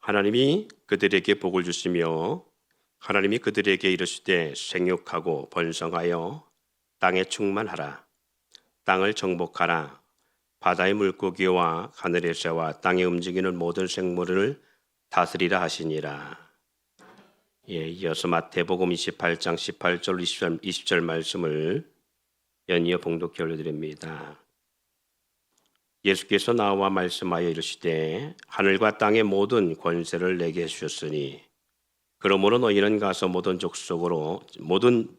하나님이 그들에게 복을 주시며 하나님이 그들에게 이르시되 생육하고 번성하여 땅에 충만하라. 땅을 정복하라. 바다의 물고기와 하늘의 새와 땅에 움직이는 모든 생물을 다스리라 하시니라. 이어서 마태복음 28장 18절 20절 말씀을 연이어 봉독해 올려드립니다. 예수께서 나와 말씀하여 이르시되 하늘과 땅의 모든 권세를 내게 주셨으니 그러므로 너희는 가서 모든 족속으로 모든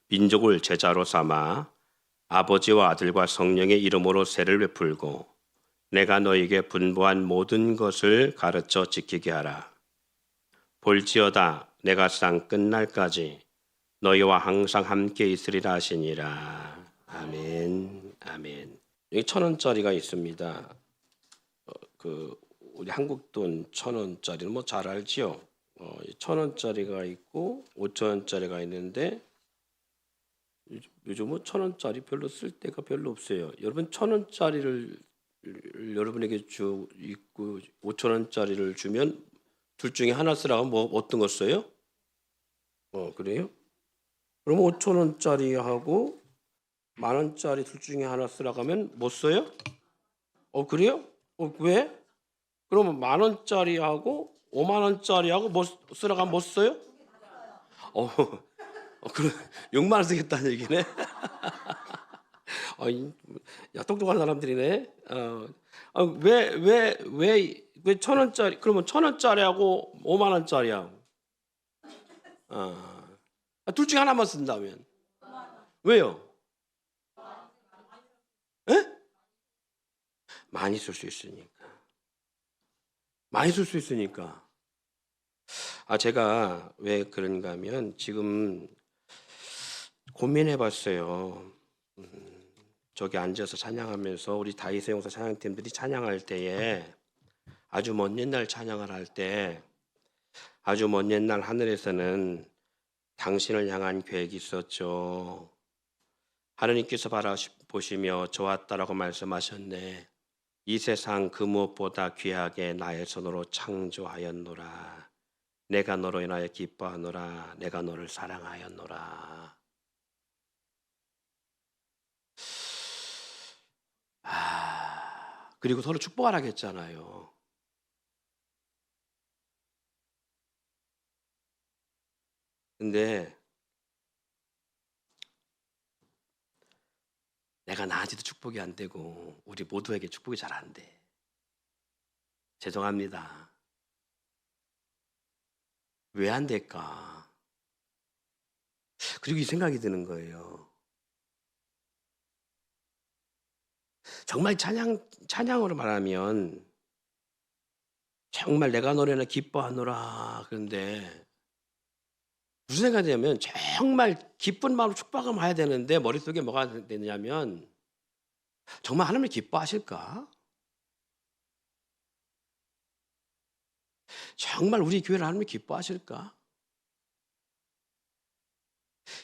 민족을 제자로 삼아 아버지와 아들과 성령의 이름으로 세를 베풀고 내가 너희에게 분부한 모든 것을 가르쳐 지키게 하라. 볼지어다 내가 세상 끝날까지 너희와 항상 함께 있으리라 하시니라. 아멘. 아멘. 여기 1,000원짜리가 있습니다. 우리 한국 돈 1,000원짜리는 뭐 잘 알지요. 1,000원짜리가 있고 5,000원짜리가 있는데 요즘은 1,000원짜리 별로 쓸 데가 별로 없어요. 여러분 1,000원짜리를 여러분에게 있고 5,000원짜리를 주면 둘 중에 하나 쓰라고 뭐 어떤 거 써요? 그래요? 그러면 5,000원짜리하고 10,000원짜리 둘 중에 하나 쓰라고 하면 뭐 써요? 그래요? 왜? 그러면 10,000원짜리하고 50,000원짜리하고 뭐 쓰라고 하면 뭐 써요? 그럼 6만 원 쓰겠다는 얘기네. 야, 똑똑한 사람들이네. 왜 1,000원짜리 그러면 1,000원짜리하고 50,000원짜리하고 둘 중에 하나만 쓴다면 왜요? 에? 많이 쓸 수 있으니까. 많이 쓸 수 있으니까. 제가 왜 그런가 하면 지금 고민해봤어요. 저기 앉아서 찬양하면서 우리 다윗의 용사 찬양팀들이 찬양할 때에 아주 먼 옛날 찬양을 할 때 아주 먼 옛날 하늘에서는 당신을 향한 계획이 있었죠. 하느님께서 바라보시며 좋았다라고 말씀하셨네. 이 세상 그 무엇보다 귀하게 나의 손으로 창조하였노라. 내가 너로 인하여 기뻐하노라. 내가 너를 사랑하였노라. 그리고 서로 축복하라고 했잖아요. 근데 내가 나한테도 축복이 안 되고 우리 모두에게 축복이 잘 안 돼. 죄송합니다. 왜 안 될까? 그리고 이 생각이 드는 거예요. 정말 찬양으로 말하면 정말 내가 노래나 기뻐하노라. 그런데 무슨 생각이 드냐면 정말 기쁜 마음으로 축복을 해야 되는데 머릿속에 뭐가 되냐면 정말 하나님을 기뻐하실까? 정말 우리 교회를 하나님이 기뻐하실까?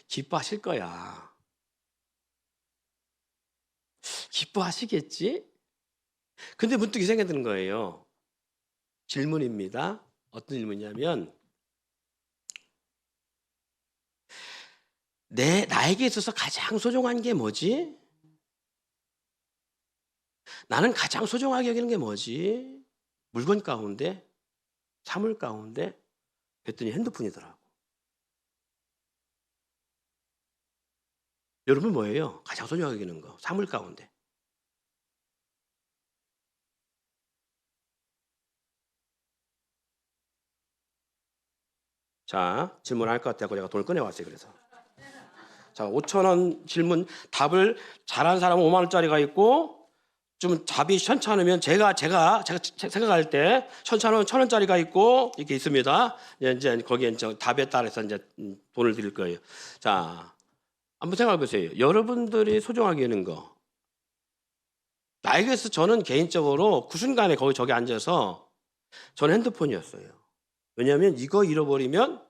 기뻐하실 거야. 기뻐하시겠지? 근데 문득 이 생각이 드는 거예요. 질문입니다. 어떤 질문이냐면 나에게 있어서 가장 소중한 게 뭐지? 나는 가장 소중하게 여기는 게 뭐지? 물건 가운데? 사물 가운데? 그랬더니 핸드폰이더라고. 여러분 뭐예요? 가장 소중하게 여기는 거. 사물 가운데. 자, 질문할 것 같아서 제가 돈을 꺼내왔어요. 그래서. 자, 5,000원 질문 답을 잘하는 사람은 5만 원짜리가 있고 좀 답이 현찮으면 제가 생각할 때 현찮으면 1,000원짜리가 있고 이렇게 있습니다. 이제 거기에 이제 답에 따라서 이제 돈을 드릴 거예요. 자, 한번 생각해 보세요. 여러분들이 소중하게 여기는 거. 나에게서 저는 개인적으로 그 순간에 저기 앉아서 저는 핸드폰이었어요. 왜냐하면 이거 잃어버리면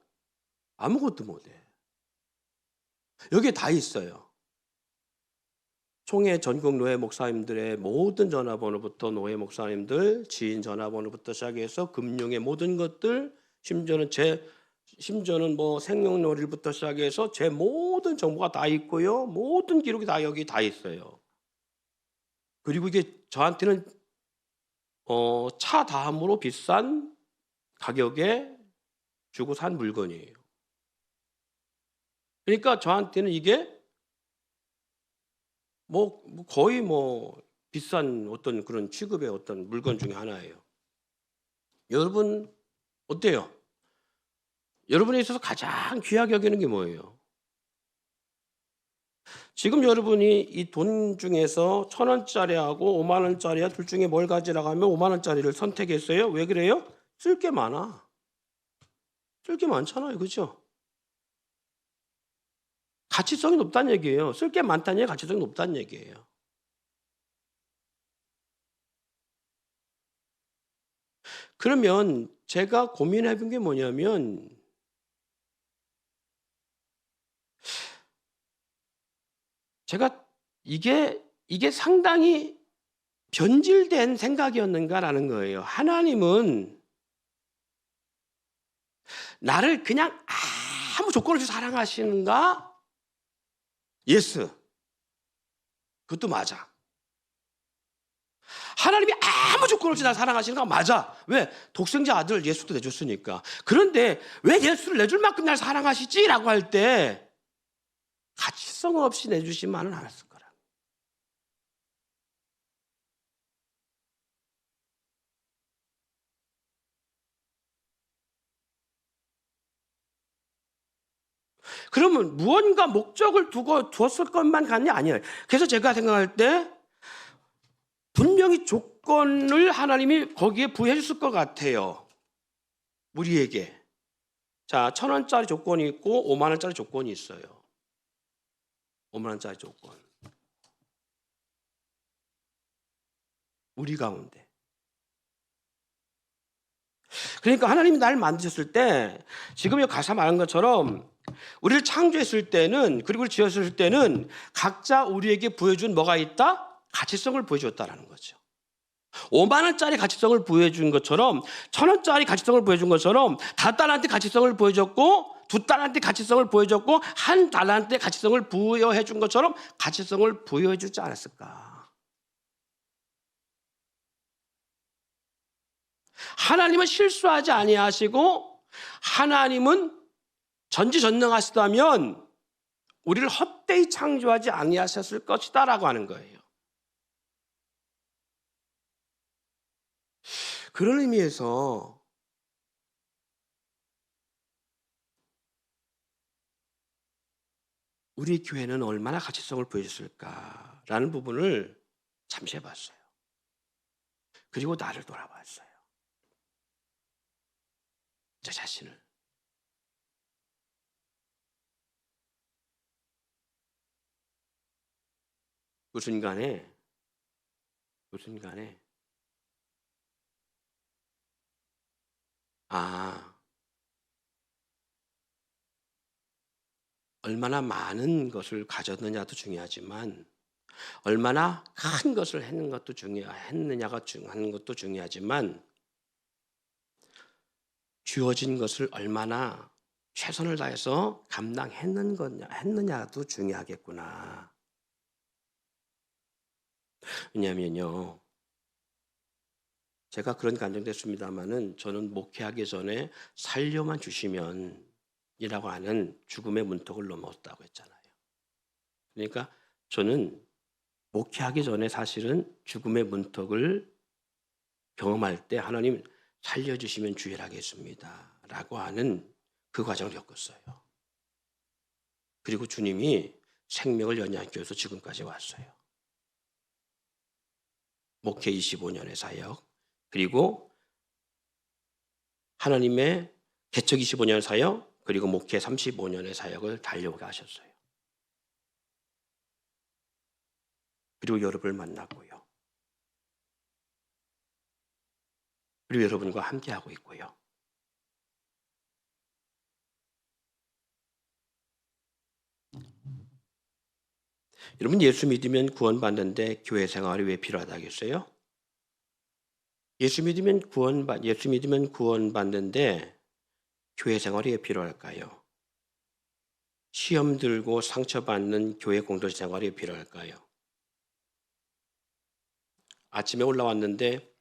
아무것도 못해. 여기에 다 있어요. 총회 전국 노회 목사님들의 모든 전화번호부터 노회 목사님들 지인 전화번호부터 시작해서 금융의 모든 것들, 심지어는 뭐 생년월일부터 시작해서 제 모든 정보가 다 있고요. 모든 기록이 다 여기 다 있어요. 그리고 이게 저한테는 차 다음으로 비싼 가격에 주고 산 물건이에요. 그러니까 저한테는 이게 거의 비싼 어떤 그런 취급의 어떤 물건 중에 하나예요. 여러분 어때요? 여러분에 있어서 가장 귀하게 여기는 게 뭐예요? 지금 여러분이 이 돈 중에서 1,000원짜리하고 5만 원짜리야 둘 중에 뭘 가지라고 하면 5만 원짜리를 선택했어요. 왜 그래요? 쓸 게 많아. 쓸 게 많잖아요. 그죠? 가치성이 높다는 얘기예요. 쓸 게 많다는 얘기, 가치성이 높다는 얘기예요. 그러면 제가 고민해 본 게 뭐냐면 제가 이게 상당히 변질된 생각이었는가라는 거예요. 하나님은 나를 그냥 아무 조건 없이 사랑하시는가? 예스. 그것도 맞아. 하나님이 아무 조건 없이 나를 사랑하시는가? 맞아. 왜? 독생자 아들 예수도 내줬으니까. 그런데 왜 예수를 내줄 만큼 날 사랑하시지? 라고 할 때 가치성 없이 내주시면은 않았을 거라. 그러면 무언가 목적을 두고 줬을 것만 같냐? 아니에요. 그래서 제가 생각할 때 분명히 조건을 하나님이 거기에 부여해 줬을 것 같아요. 우리에게. 자, 1,000원짜리 조건이 있고 5만 원짜리 조건이 있어요. 5만 원짜리 조건. 우리 가운데. 그러니까 하나님이 나를 만드셨을 때 지금 이 가사 말한 것처럼 우리를 창조했을 때는 그리고 지었을 때는 각자 우리에게 부여준 뭐가 있다? 가치성을 보여줬다라는 거죠. 5만 원짜리 가치성을 부여준 것처럼 1,000원짜리 가치성을 보여준 것처럼 5달란트 가치성을 보여줬고 2달란트 가치성을 보여줬고 1달란트 가치성을 부여해 준 것처럼 가치성을 부여해 주지 않았을까? 하나님은 실수하지 아니하시고 하나님은 전지전능하시다면 우리를 헛되이 창조하지 아니하셨을 것이다라고 하는 거예요. 그런 의미에서 우리 교회는 얼마나 가치성을 보여줬을까라는 부분을 잠시 해봤어요. 그리고 나를 돌아봤어요. 제 자신을. 그 순간에 얼마나 많은 것을 가졌느냐도 중요하지만 얼마나 큰 것을 했느냐가 중요한 것도 중요하지만 주어진 것을 얼마나 최선을 다해서 했느냐도 중요하겠구나. 왜냐하면요, 제가 그런 감정도 했습니다마는 저는 목회하기 전에 살려만 주시면 이라고 하는 죽음의 문턱을 넘었다고 했잖아요. 그러니까 저는 목회하기 전에 사실은 죽음의 문턱을 경험할 때 하나님 살려주시면 주일하겠습니다 라고 하는 그 과정을 겪었어요. 그리고 주님이 생명을 연약케 해서 지금까지 왔어요. 목회 25년의 사역, 그리고 하나님의 개척 25년 사역, 그리고 목회 35년의 사역을 달려오게 하셨어요. 그리고 여러분을 만나고요. 그리고 여러분과 함께하고 있고요. 여러분 예수 믿으면 구원받는데 교회 생활이 왜 필요하다겠어요? 예수 믿으면 구원받는데 교회 생활이 왜 필요할까요? 시험 들고 상처받는 교회 공동체 생활이 왜 필요할까요? 아침에 올라왔는데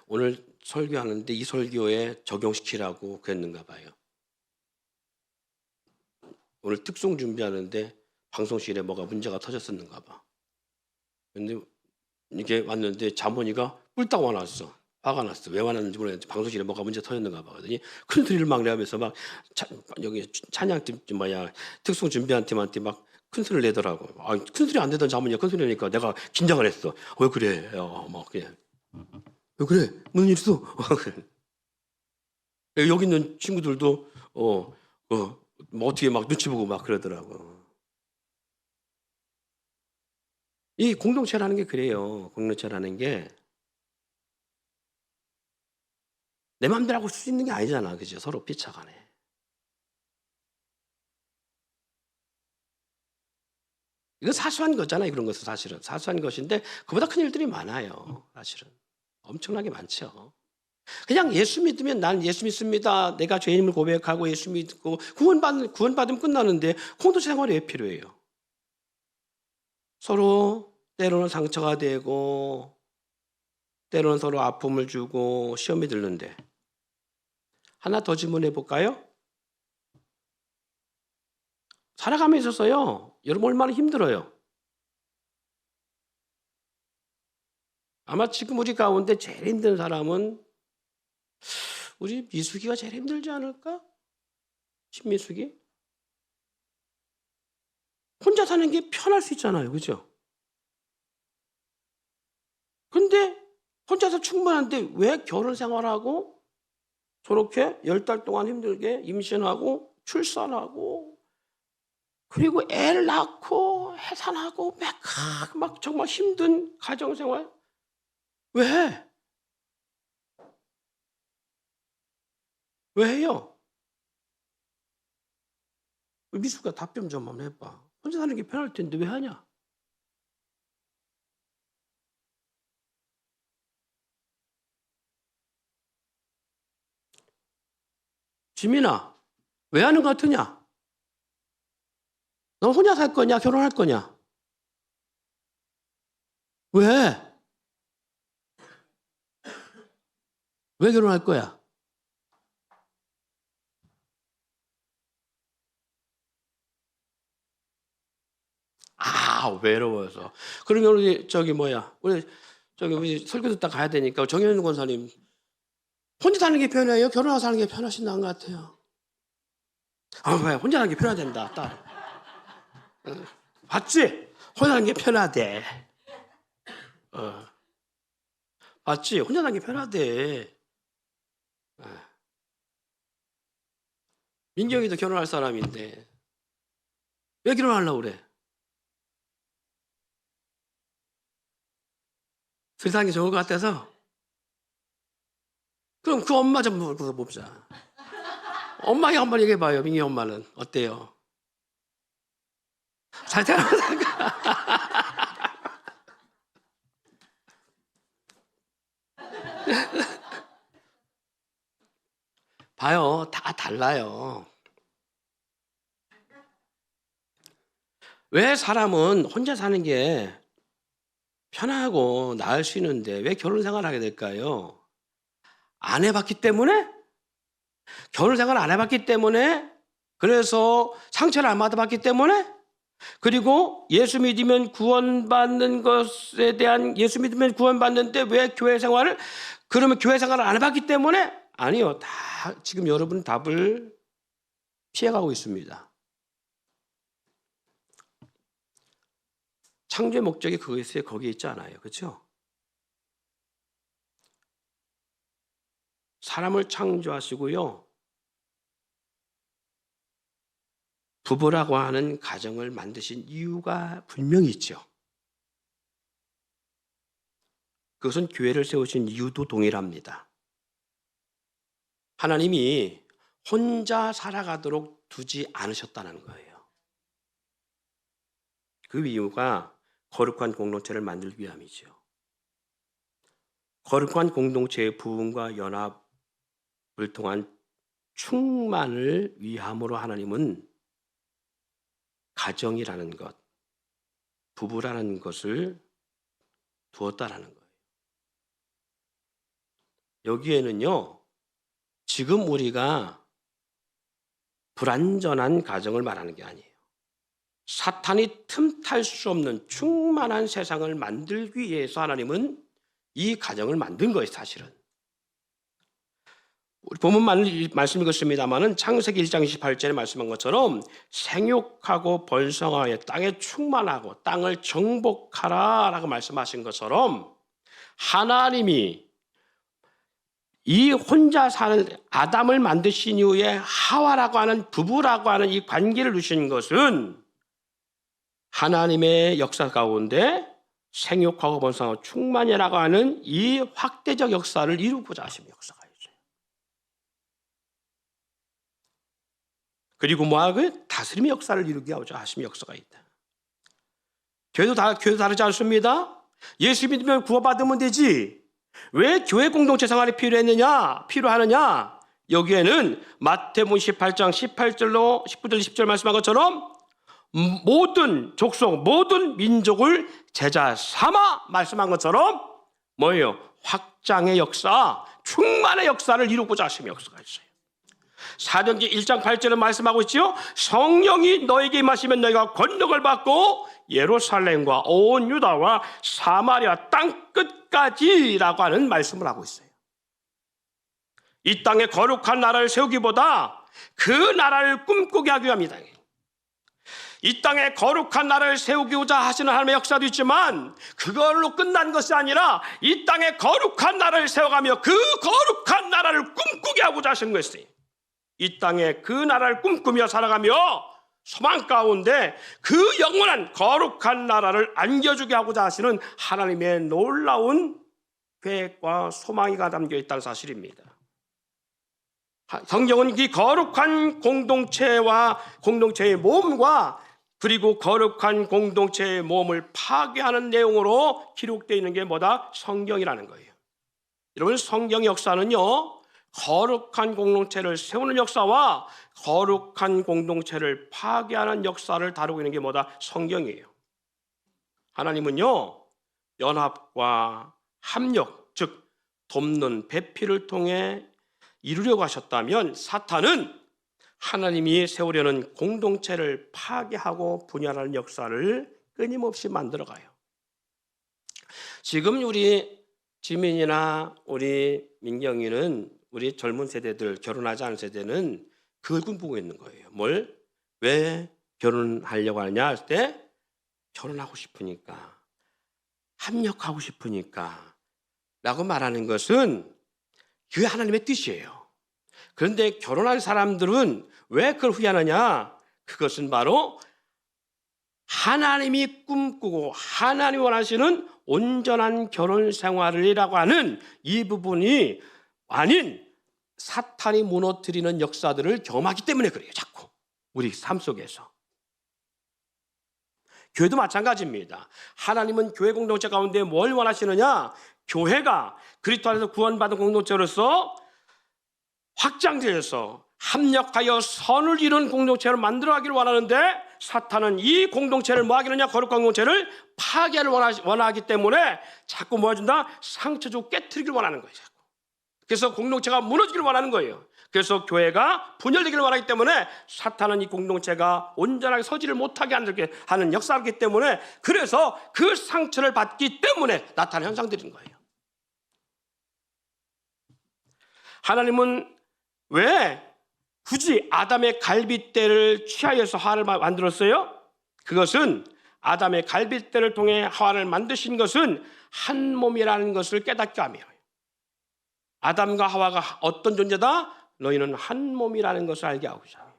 오늘 설교하는데 이 설교에 적용시키라고 그랬는가 봐요. 오늘 특송 준비하는데 방송실에 뭐가 문제가 터졌었는가 봐. 근데 이게 왔는데 자모니가 뿔딱 화났어. 화가 났어. 왜 화났는지 모르겠는데 방송실에 뭐가 문제 터졌는가 봐. 그러더니 큰 소리를 막 내면서 막 여기 찬양팀 특송 준비한 팀한테 막 큰 소리를 내더라고. 아, 큰 소리 안 내던 자모니가 큰 소리 내니까 내가 긴장을 했어. 왜 그래? 막 그래. 왜 그래? 무슨 일 있어? 여기 있는 친구들도 뭐 어떻게 막 눈치 보고 막 그러더라고. 이 공동체라는 게 그래요. 공동체라는 게 내 맘대로 하고 수 있는 게 아니잖아. 그죠? 서로 피차가네. 이거 사소한 거잖아요. 그런 것은 사실은. 사소한 것인데 그보다 큰 일들이 많아요. 사실은. 엄청나게 많죠. 그냥 예수 믿으면 난 예수 믿습니다. 내가 죄인임을 고백하고 예수 믿고 구원받으면 끝나는데 공동체 생활이 왜 필요해요? 서로 때로는 상처가 되고 때로는 서로 아픔을 주고 시험이 들는데 하나 더 질문해 볼까요? 살아가면서 있어서요. 여러분 얼마나 힘들어요. 아마 지금 우리 가운데 제일 힘든 사람은 우리 미숙이가 제일 힘들지 않을까? 신미숙이? 혼자 사는 게 편할 수 있잖아요. 그죠? 근데 혼자서 충분한데 왜 결혼 생활하고 저렇게 10달 동안 힘들게 임신하고 출산하고 그리고 애를 낳고 해산하고 막 정말 힘든 가정생활 왜? 왜 해요? 미숙아 답변 좀 한번 해봐. 혼자 사는 게 편할 텐데 왜 하냐? 지민아 왜 하는 것 같으냐? 너 혼자 살 거냐? 결혼할 거냐? 왜? 왜 결혼할 거야? 외로워서. 그러면 우리 설교 듣다 가야 되니까 정현우 권사님 혼자 사는 게 편해요? 결혼하고 사는 게 편하신다는 것 같아요. 왜? 혼자 사는 게 편하단다, 딸. 봤지? 혼자 사는 게 편하대. 어. 봤지? 혼자 사는 게 편하대. 민경이도 결혼할 사람인데 왜 결혼하려고 그래? 세상이 좋을 것 같아서? 그럼 그 엄마 좀 물어보자. 엄마에 한번 얘기해봐요. 민기 엄마는 어때요? 잘 태어나다가 봐요. 다 달라요. 왜 사람은 혼자 사는 게 편하고 나을 수 있는데 왜 결혼 생활을 하게 될까요? 안 해봤기 때문에? 결혼 생활을 안 해봤기 때문에? 그래서 상처를 안 받아봤기 때문에? 그리고 예수 믿으면 구원받는 것에 대한 예수 믿으면 구원받는데 왜 교회 생활을 그러면 교회 생활을 안 해봤기 때문에? 아니요. 다 지금 여러분 답을 피해가고 있습니다. 창조의 목적이 거기에 있지 않아요. 그렇죠? 사람을 창조하시고요. 부부라고 하는 가정을 만드신 이유가 분명히 있죠. 그것은 교회를 세우신 이유도 동일합니다. 하나님이 혼자 살아가도록 두지 않으셨다는 거예요. 그 이유가 거룩한 공동체를 만들기 위함이죠. 거룩한 공동체의 부흥과 연합을 통한 충만을 위함으로 하나님은 가정이라는 것, 부부라는 것을 두었다라는 거예요. 여기에는요, 지금 우리가 불완전한 가정을 말하는 게 아니에요. 사탄이 틈탈 수 없는 충만한 세상을 만들기 위해서 하나님은 이 가정을 만든 거예요, 사실은. 우리 본문 말씀 읽었습니다마는 창세기 1장 28절에 말씀한 것처럼 생육하고 번성하여 땅에 충만하고 땅을 정복하라라고 말씀하신 것처럼 하나님이 이 혼자 사는 아담을 만드신 이후에 하와라고 하는 부부라고 하는 이 관계를 주신 것은 하나님의 역사 가운데 생육하고 번성하고 충만이라고 하는 이 확대적 역사를 이루고자 하신 역사가 있어요. 그리고 뭐하고요? 다스림의 역사를 이루고자 하신 역사가 있다. 교회도 다르지 않습니다. 예수 믿으면 구원받으면 되지. 왜 교회 공동체 생활이 필요하느냐? 여기에는 마태복음 18장 18절로 19절 20절 말씀한 것처럼 모든 족속, 모든 민족을 제자 삼아 말씀한 것처럼 뭐예요? 확장의 역사, 충만의 역사를 이루고자 하시는 역사가 있어요. 사도행전 1장 8절에 말씀하고 있죠. 성령이 너에게 임하시면 너희가 권능을 받고 예루살렘과 온 유다와 사마리아 땅 끝까지라고 하는 말씀을 하고 있어요. 이 땅에 거룩한 나라를 세우기보다 그 나라를 꿈꾸게 하기 위함이다. 이 땅에 거룩한 나라를 세우고자 하시는 하나님의 역사도 있지만 그걸로 끝난 것이 아니라 이 땅에 거룩한 나라를 세워가며 그 거룩한 나라를 꿈꾸게 하고자 하시는 것이에요. 이 땅에 그 나라를 꿈꾸며 살아가며 소망 가운데 그 영원한 거룩한 나라를 안겨주게 하고자 하시는 하나님의 놀라운 계획과 소망이가 담겨 있다는 사실입니다. 성경은 이 거룩한 공동체와 공동체의 몸과 그리고 거룩한 공동체의 몸을 파괴하는 내용으로 기록되어 있는 게 뭐다? 성경이라는 거예요. 여러분, 성경 역사는요, 거룩한 공동체를 세우는 역사와 거룩한 공동체를 파괴하는 역사를 다루고 있는 게 뭐다? 성경이에요. 하나님은요, 연합과 합력, 즉 돕는 배필을 통해 이루려고 하셨다면 사탄은 하나님이 세우려는 공동체를 파괴하고 분열하는 역사를 끊임없이 만들어가요. 지금 우리 지민이나 우리 민경이는 우리 젊은 세대들, 결혼하지 않은 세대는 그걸 꿈꾸고 있는 거예요. 뭘? 왜 결혼하려고 하느냐 할 때 결혼하고 싶으니까, 합력하고 싶으니까 라고 말하는 것은 그게 하나님의 뜻이에요. 그런데 결혼한 사람들은 왜 그걸 후회하느냐? 그것은 바로 하나님이 꿈꾸고 하나님이 원하시는 온전한 결혼 생활이라고 하는 이 부분이 아닌 사탄이 무너뜨리는 역사들을 경험하기 때문에 그래요. 자꾸 우리 삶 속에서. 교회도 마찬가지입니다. 하나님은 교회 공동체 가운데 뭘 원하시느냐? 교회가 그리스도 안에서 구원받은 공동체로서 확장되어서 합력하여 선을 이룬 공동체를 만들어가기를 원하는데 사탄은 이 공동체를 뭐 하기느냐? 거룩한 공동체를 파괴를 원하기 때문에 자꾸 뭐 해준다? 상처 주고 깨트리기를 원하는 거예요. 자꾸. 그래서 공동체가 무너지기를 원하는 거예요. 그래서 교회가 분열되기를 원하기 때문에 사탄은 이 공동체가 온전하게 서지를 못하게 하는 역사이기 때문에 그래서 그 상처를 받기 때문에 나타나는 현상들인 거예요. 하나님은 왜 굳이 아담의 갈빗대를 취하여서 하와를 만들었어요? 그것은 아담의 갈빗대를 통해 하와를 만드신 것은 한 몸이라는 것을 깨닫게 하며 아담과 하와가 어떤 존재다? 너희는 한 몸이라는 것을 알게 하고자 해요.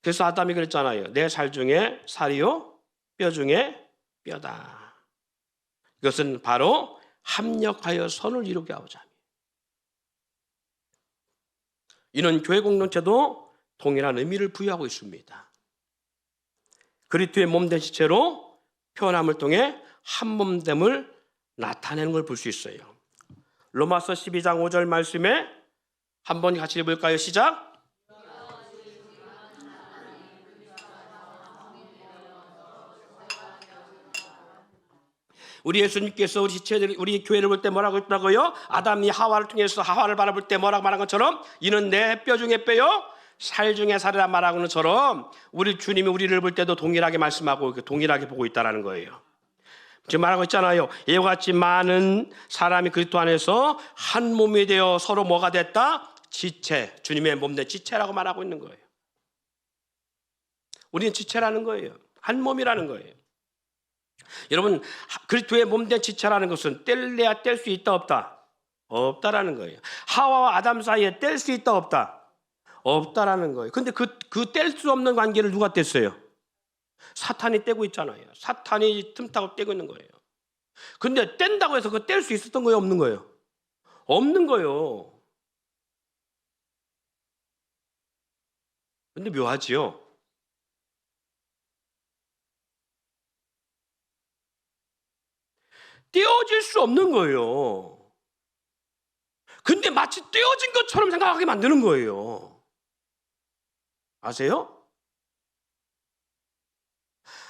그래서 아담이 그랬잖아요. 내 살 중에 살이요, 뼈 중에 뼈다. 이것은 바로 합력하여 선을 이루게 하고자 합니다. 이는 교회 공동체도 동일한 의미를 부여하고 있습니다. 그리스도의 몸된 지체로 표현함을 통해 한 몸됨을 나타내는 걸 볼 수 있어요. 로마서 12장 5절 말씀에 한번 같이 읽을까요? 시작. 우리 예수님께서 우리 지체들, 우리 교회를 볼 때 뭐라고 했다고요? 아담이 하와를 통해서 하와를 바라볼 때 뭐라고 말한 것처럼 이는 내 뼈 중에 뼈요 살 중에 살이라 말하는 것처럼 우리 주님이 우리를 볼 때도 동일하게 말씀하고 동일하게 보고 있다는 거예요. 지금 말하고 있잖아요. 이와 같이 많은 사람이 그리스도 안에서 한 몸이 되어 서로 뭐가 됐다? 지체, 주님의 몸된 지체라고 말하고 있는 거예요. 우리는 지체라는 거예요. 한 몸이라는 거예요. 여러분, 그리스도의 몸된 지체라는 것은 뗄래야 뗄 수 있다 없다? 없다라는 거예요. 하와와 아담 사이에 뗄 수 있다 없다? 없다라는 거예요. 근데 그 뗄 수 없는 관계를 누가 뗐어요? 사탄이 떼고 있잖아요. 사탄이 틈타고 떼고 있는 거예요. 근데 뗀다고 해서 그거 뗄 수 있었던 거예요? 없는 거예요? 없는 거예요. 근데 묘하지요? 떼어질 수 없는 거예요. 근데 마치 떼어진 것처럼 생각하게 만드는 거예요. 아세요?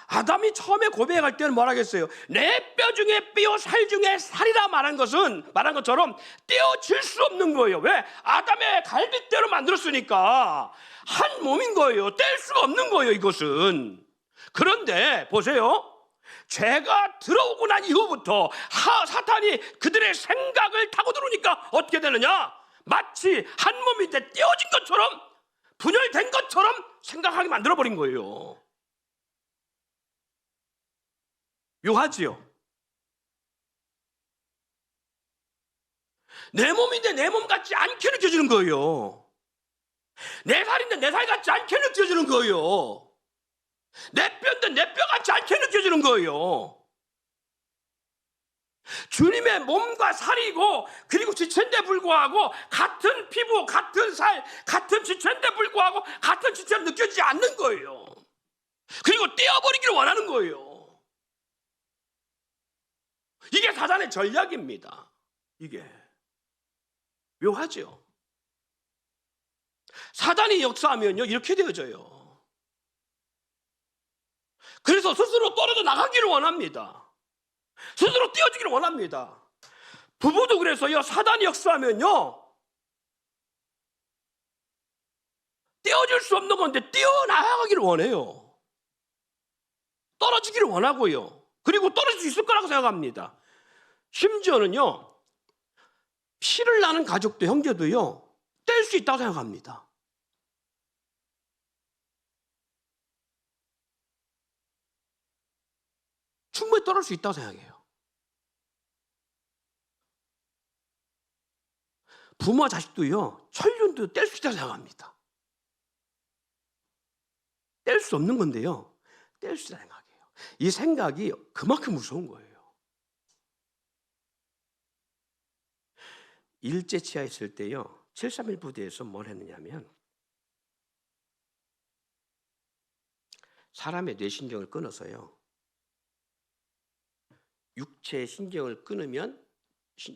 아담이 처음에 고백할 때는 뭐라 했어요? 내 뼈 중에 뼈, 살 중에 살이라 말한 것처럼 떼어질 수 없는 거예요. 왜? 아담의 갈비뼈로 만들었으니까 한 몸인 거예요. 뗄 수가 없는 거예요, 이것은. 그런데 보세요. 죄가 들어오고 난 이후부터 사탄이 그들의 생각을 타고 들어오니까 어떻게 되느냐? 마치 한 몸인데 떼어진 것처럼 분열된 것처럼 생각하게 만들어버린 거예요. 묘하지요? 내 몸인데 내 몸 같지 않게 느껴지는 거예요. 내 살인데 내 살 같지 않게 느껴지는 거예요. 내 뼈인데 내 뼈 같지 않게 느껴지는 거예요. 주님의 몸과 살이고 그리고 지체인데 불구하고 같은 피부, 같은 살, 같은 지체인데 불구하고 같은 지체로 느껴지지 않는 거예요. 그리고 떼어버리기를 원하는 거예요. 이게 사단의 전략입니다. 이게 묘하죠. 사단이 역사하면요 이렇게 되어져요. 그래서 스스로 떨어져 나가기를 원합니다. 스스로 떼어지기를 원합니다. 부부도 그래서요 사단이 역사하면요 떼어질 수 없는 건데 떼어나가기를 원해요. 떨어지기를 원하고요. 그리고 떨어질 수 있을 거라고 생각합니다. 심지어는요 피를 나는 가족도 형제도요 뗄 수 있다고 생각합니다. 충분히 떨어질 수 있다고 생각해요. 부모와 자식도요 천륜도 뗄 수 있다고 생각합니다. 뗄 수 없는 건데요 뗄 수 있다고 생각해요. 이 생각이 그만큼 무서운 거예요. 일제치하 있을 때요 7.3.1 부대에서 뭘 했느냐면 사람의 뇌신경을 끊어서요 육체의 신경을 끊으면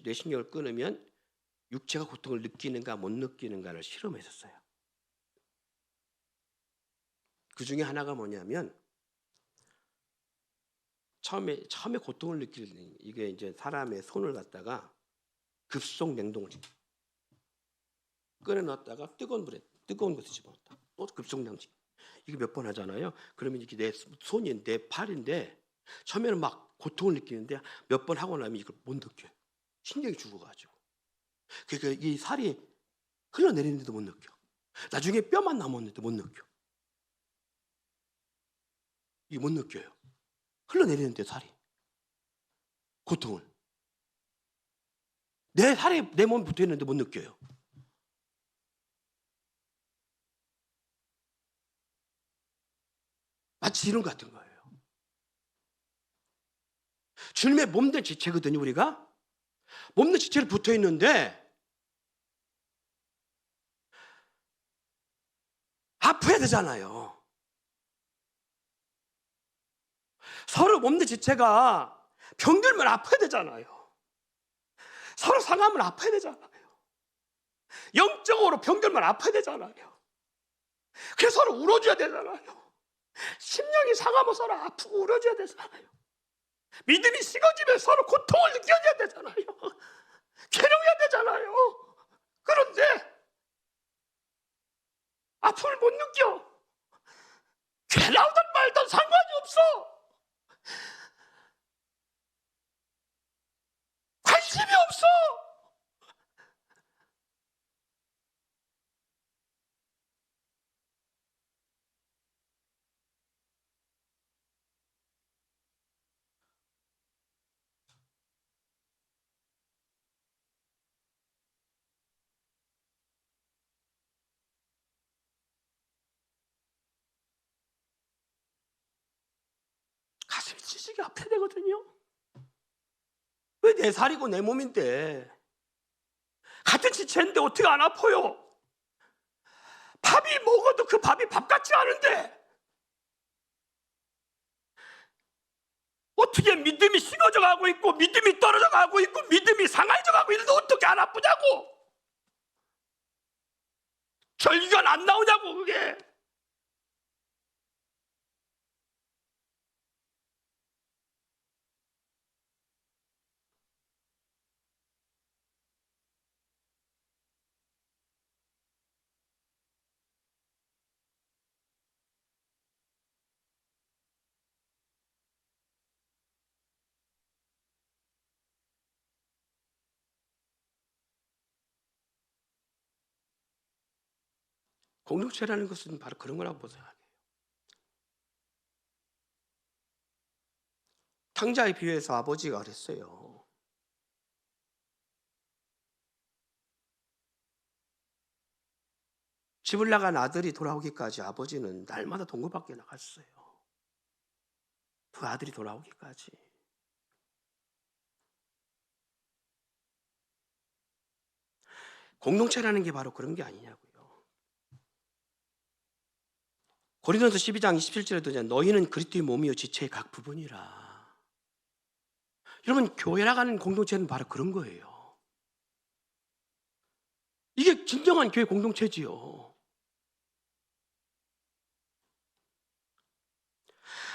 뇌신경을 끊으면 육체가 고통을 느끼는가 못 느끼는가를 실험했었어요. 그 중에 하나가 뭐냐면 처음에 고통을 느끼는 이게 이제 사람의 손을 갖다가 급속 냉동을 꺼내 놨다가 뜨거운 것에 집어넣었다. 또 급속 냉동. 이게 몇 번 하잖아요. 그러면 이게 내 손이 내 팔인데 처음에는 막 고통을 느끼는데 몇 번 하고 나면 이걸 못 느껴요. 신경이 죽어가지고. 그러니까 이 살이 흘러내리는데도 못 느껴. 나중에 뼈만 남았는데 못 느껴. 이게 못 느껴요. 흘러내리는데 살이. 고통을. 내 살이 내 몸에 붙어 있는데 못 느껴요. 마치 이런 것 같은 거예요. 주님의 몸된 지체거든요, 우리가. 몸된 지체를 붙어 있는데 아파야 되잖아요. 서로 몸의 지체가 병들면 아파야 되잖아요. 서로 상하면 아파야 되잖아요. 영적으로 병들면 아파야 되잖아요. 그래서 서로 울어줘야 되잖아요. 심령이 상하면 서로 아프고 울어줘야 되잖아요. 믿음이 식어지면 서로 고통을 느껴야 되잖아요. 괴로워야 되잖아요. 그런데 아픔을 못 느껴. 괴나오든 말든 상관이 없어. 관심이 없어. 가슴이 찢어지게 아파야 되거든요. 왜 내 살이고 내 몸인데, 같은 지체인데 어떻게 안 아파요? 밥이 먹어도 그 밥이 밥 같지 않은데 어떻게 믿음이 식어져 가고 있고 믿음이 떨어져 가고 있고 믿음이 상해져 가고 있는데 어떻게 안 아프냐고. 절기가 안 나오냐고. 그게 공동체라는 것은 바로 그런 거라고 생각해요. 탕자에 비유해서 아버지가 그랬어요. 집을 나간 아들이 돌아오기까지 아버지는 날마다 동굴 밖에 나갔어요. 그 아들이 돌아오기까지. 공동체라는 게 바로 그런 게 아니냐고요. 고린도서 12장 27절에도 너희는 그리스도의 몸이요 지체의 각 부분이라. 여러분, 교회라고 하는 공동체는 바로 그런 거예요. 이게 진정한 교회 공동체지요.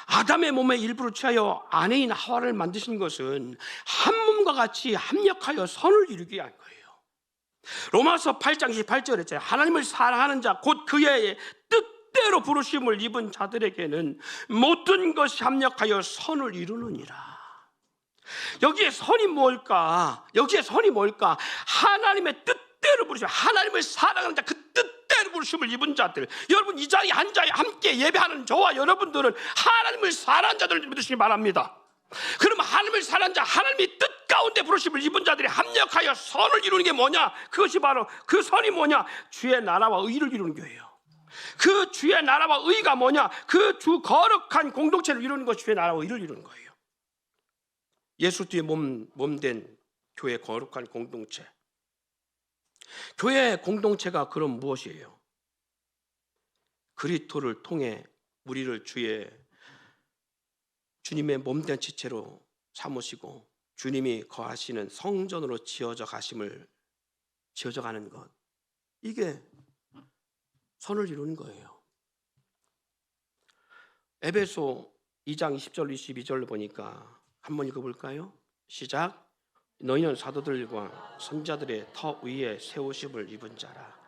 아담의 몸의 일부를 취하여 아내인 하와를 만드신 것은 한 몸과 같이 합력하여 선을 이루기 위한 거예요. 로마서 8장 28절에 하나님을 사랑하는 자 곧 그의 뜻대로 부르심을 입은 자들에게는 모든 것이 합력하여 선을 이루느니라. 여기에 선이 뭘까? 하나님의 뜻대로 부르심, 하나님을 사랑하는 자, 그 뜻대로 부르심을 입은 자들. 여러분, 이 자리에 한 자리에 함께 예배하는 저와 여러분들은 하나님을 사랑하는 자들을 믿으시기 바랍니다. 그럼 하나님을 사랑하는 자, 하나님의 뜻 가운데 부르심을 입은 자들이 합력하여 선을 이루는 게 뭐냐? 그것이 바로, 그 선이 뭐냐? 주의 나라와 의를 이루는 거예요. 그 주의 나라와 의가 뭐냐? 그 주 거룩한 공동체를 이루는 것이 주의 나라와 의를 이루는 거예요. 예수 뒤에 몸된 교회 거룩한 공동체. 교회 공동체가 그럼 무엇이에요? 그리스도를 통해 우리를 주님의 몸된 지체로 삼으시고 주님이 거하시는 성전으로 지어져 가는 것. 이게 선을 이루는 거예요. 에베소 2장 20절 22절을 보니까 한번 읽어볼까요? 시작. 너희는 사도들과 선자들의 터 위에 세우심을 입은 자라.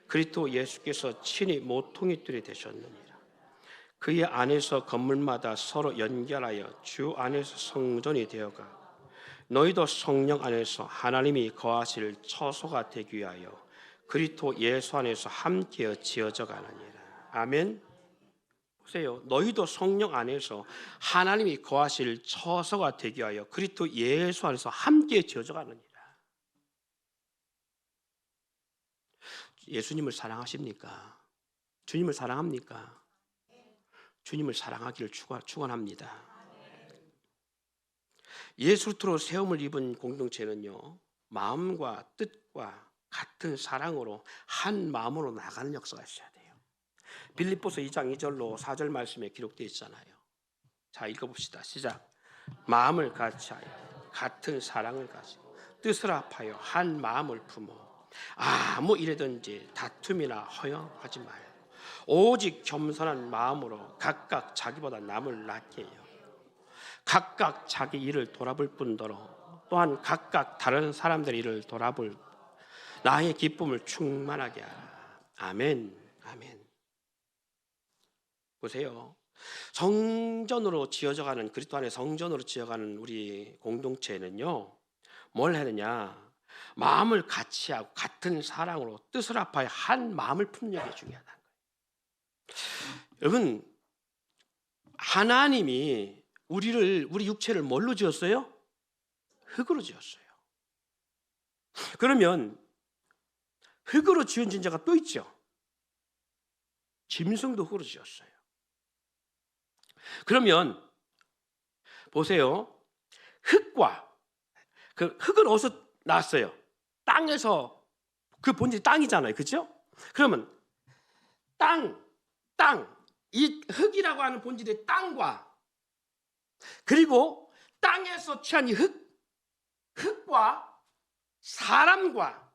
그리스도 예수께서 친히 모퉁이돌이 되셨느니라. 그의 안에서 건물마다 서로 연결하여 주 안에서 성전이 되어가 너희도 성령 안에서 하나님이 거하실 처소가 되기 위하여 그리스도 예수 안에서 함께 지어져 가느니라. 아멘. 보세요. 너희도 성령 안에서 하나님이 거하실 처소가 되기 위하여 그리스도 예수 안에서 함께 지어져 가느니라. 예수님을 사랑하십니까? 주님을 사랑합니까? 주님을 사랑하기를 축원합니다. 예수로 세움을 입은 공동체는요, 마음과 뜻과 같은 사랑으로 한 마음으로 나가는 역사가 있어야 돼요. 빌립보서 2장 2절로 4절 말씀에 기록되어 있잖아요. 자, 읽어봅시다. 시작. 마음을 같이하여 같은 사랑을 가지고 뜻을 합하여 한 마음을 품어 아무 일에든지 다툼이나 허영하지 말고 오직 겸손한 마음으로 각각 자기보다 남을 낫게 여기고 각각 자기 일을 돌아볼 뿐더러 또한 각각 다른 사람들의 일을 돌아볼 나의 기쁨을 충만하게 하라. 아멘. 아멘. 보세요. 성전으로 지어져가는 그리스도 안에 성전으로 지어가는 우리 공동체는요, 뭘 하느냐? 마음을 같이 하고 같은 사랑으로 뜻을 합하여 한 마음을 품는 게 중요하다는 거예요. 여러분, 하나님이 우리 육체를 뭘로 지었어요? 흙으로 지었어요. 그러면 흙으로 지은 존재가 또 있죠. 짐승도 흙으로 지었어요. 그러면 보세요. 흙과 그 흙은 어디서 나왔어요? 땅에서 그 본질이 땅이잖아요. 그렇죠? 그러면 이 흙이라고 하는 본질의 땅과 그리고 땅에서 취한 이 흙과 사람과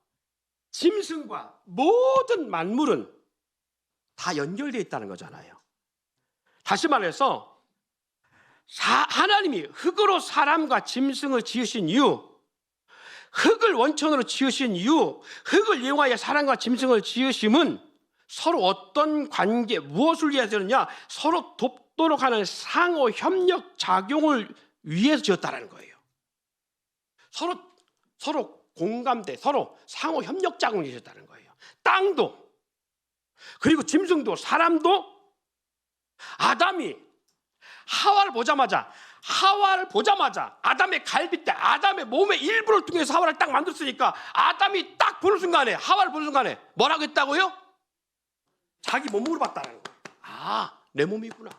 짐승과 모든 만물은 다 연결되어 있다는 거잖아요. 다시 말해서 하나님이 흙으로 사람과 짐승을 지으신 이유, 흙을 원천으로 지으신 이유, 흙을 이용하여 사람과 짐승을 지으심은 서로 어떤 관계, 무엇을 위해서느냐? 서로 돕도록 하는 상호 협력 작용을 위해서 지었다는 거예요. 서로 공감대, 서로 상호 협력 작용을 위해서다는 거예요. 땅도, 그리고 짐승도, 사람도 아담이 하와를 보자마자 아담의 갈빗대, 아담의 몸의 일부를 통해서 하와를 딱 만들었으니까 아담이 딱 보는 순간에, 하와를 보는 순간에 뭐라고 했다고요? 자기 몸으로 봤다는 거예요. 아, 내 몸이구나.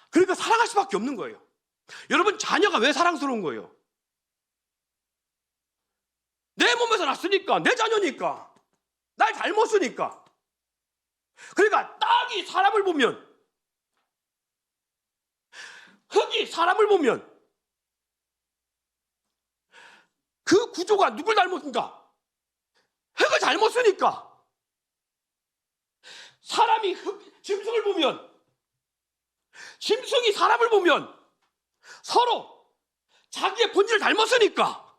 그러니까 사랑할 수밖에 없는 거예요. 여러분, 자녀가 왜 사랑스러운 거예요? 내 몸에서 났으니까, 내 자녀니까, 날 닮았으니까. 그러니까 땅이 사람을 보면, 흙이 사람을 보면 그 구조가 누굴 닮았습니까? 흙을 닮았으니까. 사람이 짐승을 보면, 짐승이 사람을 보면 서로 자기의 본질을 닮았으니까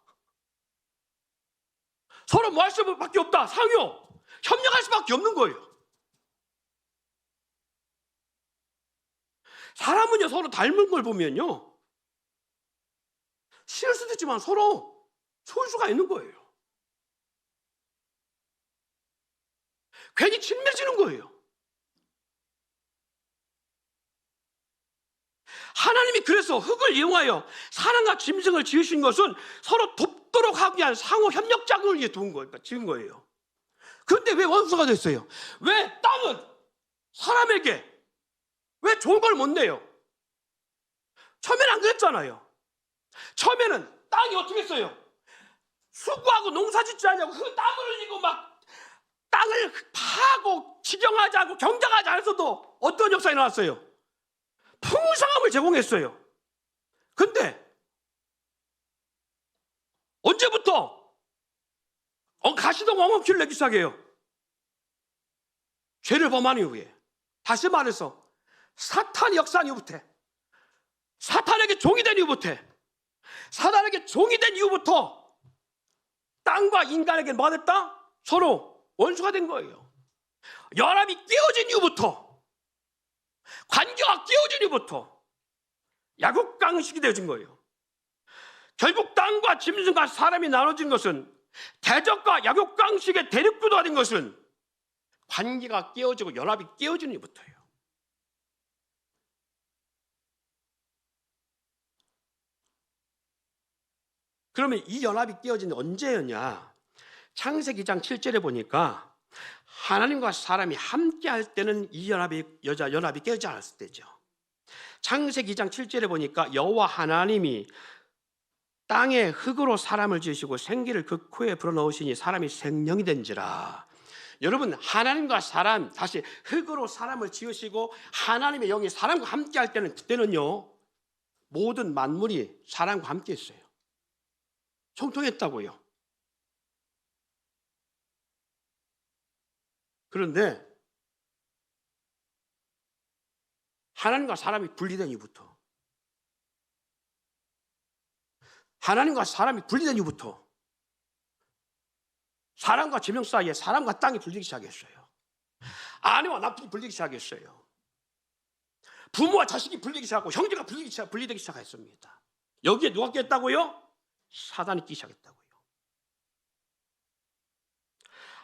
서로 뭐 할 수밖에 없다. 상호 협력할 수밖에 없는 거예요. 사람은요, 서로 닮은 걸 보면요, 싫을 수도 있지만 서로 좋을 수가 있는 거예요. 괜히 친밀해지는 거예요. 하나님이 그래서 흙을 이용하여 사람과 짐승을 지으신 것은 서로 돕도록 하기 위한 상호 협력 작용을 위해 지은 거예요. 그런데 왜 원수가 됐어요? 왜 땅은 사람에게 왜 좋은 걸 못 내요? 처음에는 안 그랬잖아요. 처음에는 땅이 어떻게 했어요? 수고하고 농사 짓지 않냐고 그 땀을 흘리고 막 땅을 파고 지경하지 않고 경작하지 않았어도 어떤 역사가 일어났어요? 풍성함을 제공했어요. 근데 언제부터 가시동 엉겅퀴를 내기 시작해요? 죄를 범한 이후에. 다시 말해서 사탄이 역사한 이후부터, 사탄에게 종이 된 이후부터, 사탄에게 종이 된 이후부터 땅과 인간에게 뭐가 됐다? 서로 원수가 된 거예요. 연합이 깨어진 이후부터, 관계가 깨어진 이후부터 야곱강식이 되어진 거예요. 결국 땅과 짐승과 사람이 나눠진 것은, 대적과 야곱강식의 대립구도가 된 것은 관계가 깨어지고 연합이 깨어진 이후부터예요. 그러면 이 연합이 깨어진 언제였냐? 창세기 2장 7절에 보니까 하나님과 사람이 함께 할 때는 이 연합이 깨어지지 않았을 때죠. 창세기 2장 7절에 보니까 여호와 하나님이 땅에 흙으로 사람을 지으시고 생기를 그 코에 불어넣으시니 사람이 생명이 된지라. 여러분, 하나님과 사람, 다시 흙으로 사람을 지으시고 하나님의 영이 사람과 함께 할 때는, 그때는요 모든 만물이 사람과 함께 했어요. 형통했다고요. 그런데 하나님과 사람이 분리된 이후부터, 하나님과 사람이 분리된 이후부터 사람과 지명 사이에 사람과 땅이 불리기 시작했어요. 아내와 남편이 불리기 시작했어요. 부모와 자식이 불리기 시작하고 형제가 분리되기 시작했습니다. 여기에 누가 꼈다고요? 사단이 끼기 시작했다고요.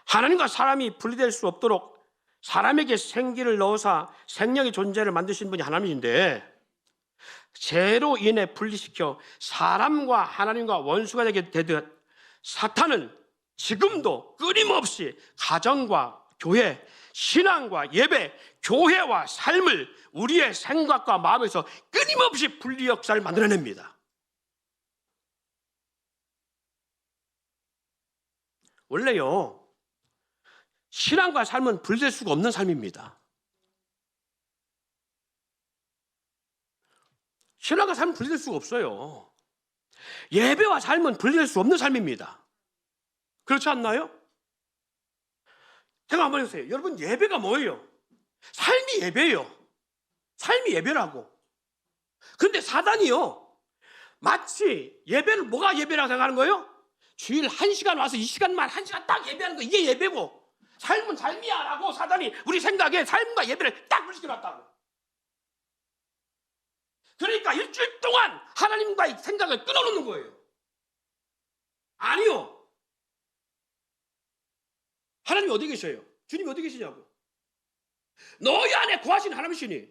하나님과 사람이 분리될 수 없도록 사람에게 생기를 넣어서 생명의 존재를 만드신 분이 하나님인데, 죄로 인해 분리시켜 사람과 하나님과 원수가 되게 되듯 사탄은 지금도 끊임없이 가정과 교회, 신앙과 예배, 교회와 삶을 우리의 생각과 마음에서 끊임없이 분리 역사를 만들어냅니다. 원래요, 신앙과 삶은 분리될 수가 없는 삶입니다. 신앙과 삶은 분리될 수가 없어요. 예배와 삶은 분리될 수 없는 삶입니다. 그렇지 않나요? 제가 한번 해보세요. 여러분, 예배가 뭐예요? 삶이 예배예요. 삶이 예배라고. 그런데 사단이요, 마치 예배는 뭐가 예배라고 생각하는 거예요? 주일 1시간 와서 2시간만 1시간 딱 예배하는 거, 이게 예배고, 삶은 삶이야 라고 사단이 우리 생각에 삶과 예배를 딱 불시켜놨다고. 그러니까 일주일 동안 하나님과의 생각을 끊어놓는 거예요. 아니요. 하나님이 어디 계셔요? 주님이 어디 계시냐고. 너희 안에 거하신 하나님이시니,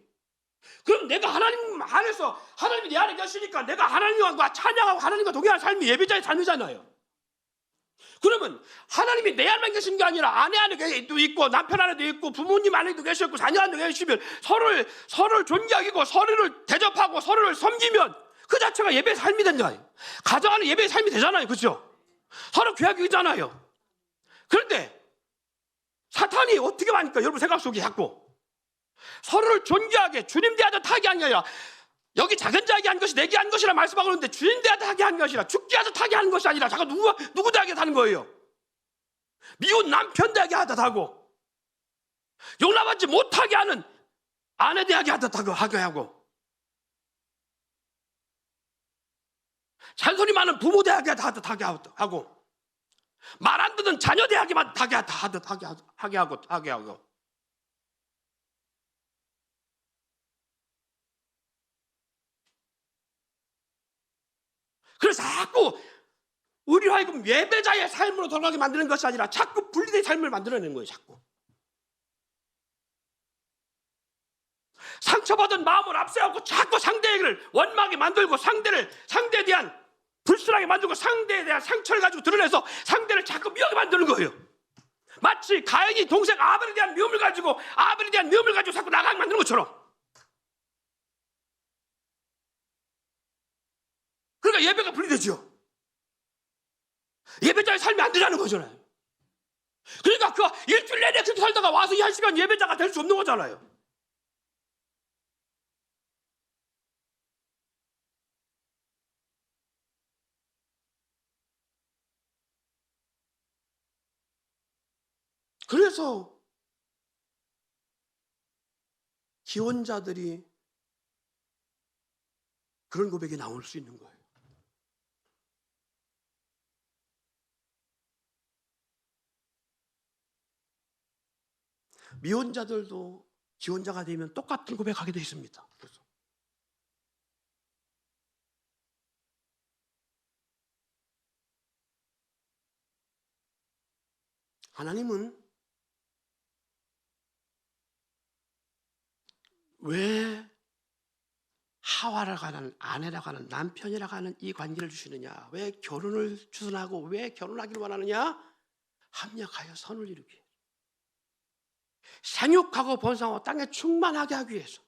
그럼 내가 하나님 안에서, 하나님이 내 안에 계시니까 내가 하나님과 찬양하고 하나님과 동행하는 삶이 예배자의 삶이잖아요. 그러면 하나님이 내 안에 계신 게 아니라 아내 안에도 있고 남편 안에도 있고 부모님 안에도 계셨고 자녀 안에도 계시면 서로를 존경하고 서로를 대접하고 서로를 섬기면 그 자체가 예배의 삶이 된다요. 가정 안에 예배의 삶이 되잖아요. 그렇죠? 서로 귀하기잖아요. 그런데 사탄이 어떻게 하니까 여러분 생각 속에 자꾸 서로를 존경하게, 주님 대하듯 하게 하는 게 아니라, 여기 작은 자에게 한 것이 내게 한 것이라 말씀하고 있는데 주님 대하듯 하게 하는 것이라, 죽게 하듯 하게 하는 것이 아니라 자꾸 누구 대하게 하는 거예요. 미운 남편 대하게 하듯 하고, 용납하지 못하게 하는 아내 대하게 하듯 하게 하고, 잔소리 많은 부모 대하게 하듯 하게 하고, 말 안 듣는 자녀 대하게 하게 하고. 그래서 자꾸 우리로 하여금 예배자의 삶으로 돌아가게 만드는 것이 아니라 자꾸 분리된 삶을 만들어내는 거예요. 자꾸 상처받은 마음을 앞세우고 자꾸 상대를 원망하게 만들고, 상대에 대한 불순하게 만들고, 상대에 대한 상처를 가지고 드러내서 상대를 자꾸 미워하게 만드는 거예요. 마치 가인이 동생 아벨에 대한 미움을 가지고 자꾸 나가게 만드는 것처럼. 그러니까 예배가 분리되죠. 예배자의 삶이 안 되자는 거잖아요. 그러니까 그 일주일 내내 그렇게 살다가 와서 이 1시간 예배자가 될 수 없는 거잖아요. 그래서 기혼자들이 그런 고백이 나올 수 있는 거예요. 미혼자들도 기혼자가 되면 똑같은 고백하게 되어 있습니다. 그래서 하나님은 왜 하와라고 하는, 아내라고 하는, 남편이라고 하는 이 관계를 주시느냐, 왜 결혼을 추선하고 왜 결혼하기를 원하느냐? 합력하여 선을 이루기 위해서, 생육하고 번성하고 땅에 충만하게 하기 위해서,